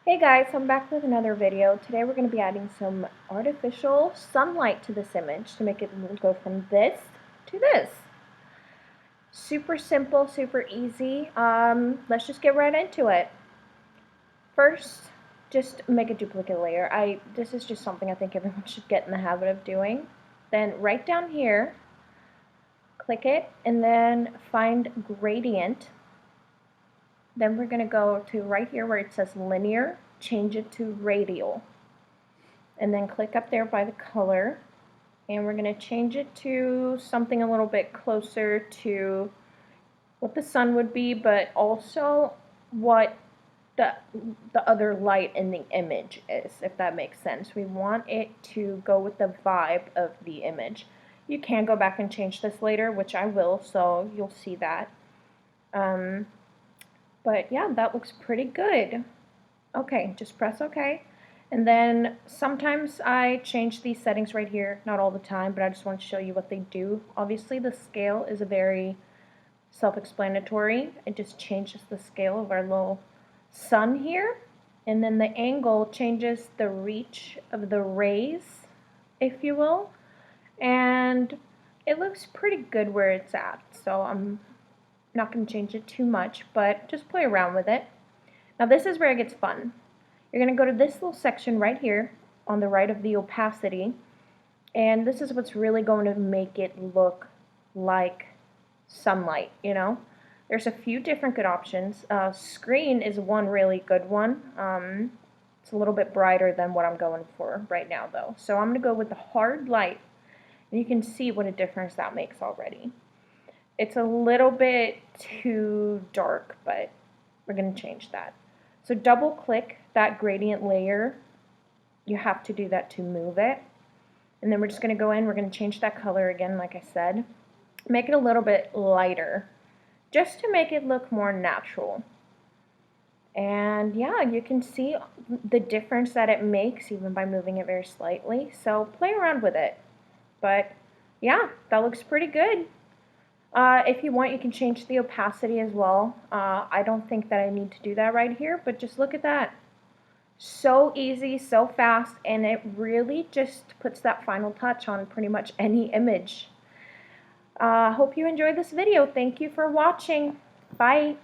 Hey guys, I'm back with another video. Today we're going to be adding some artificial sunlight to this image to make it go from this to this. Super simple, super easy. Let's just get right into it. First, just make a duplicate layer. This is just something I think everyone should get in the habit of doing. Then right down here, click it, and then find gradient. Then we're going to go to right here where it says linear, change it to radial. And then click up there by the color. And we're going to change it to something a little bit closer to what the sun would be, but also what the other light in the image is, if that makes sense. We want it to go with the vibe of the image. You can go back and change this later, which I will, so you'll see that. But yeah, that looks pretty good. Okay, just press OK. And then sometimes I change these settings right here, not all the time, but I just want to show you what they do. Obviously the scale is a very self-explanatory. It just changes the scale of our little sun here. And then the angle changes the reach of the rays, if you will. And it looks pretty good where it's at, so I'm not going to change it too much, but just play around with it. Now this is where it gets fun. You're going to go to this little section right here on the right of the opacity, and this is what's really going to make it look like sunlight, you know. There's a few different good options. Screen is one really good one. It's a little bit brighter than what I'm going for right now though. So I'm going to go with the hard light, and you can see what a difference that makes already. It's a little bit too dark, but we're going to change that. So double click that gradient layer. You have to do that to move it. And then we're just going to go in, we're going to change that color again, like I said. Make it a little bit lighter, just to make it look more natural. And yeah, you can see the difference that it makes even by moving it very slightly. So play around with it. But yeah, that looks pretty good. If you want, you can change the opacity as well. I don't think that I need to do that right here, but just look at that. So easy, so fast, and it really just puts that final touch on pretty much any image. Hope you enjoyed this video. Thank you for watching. Bye.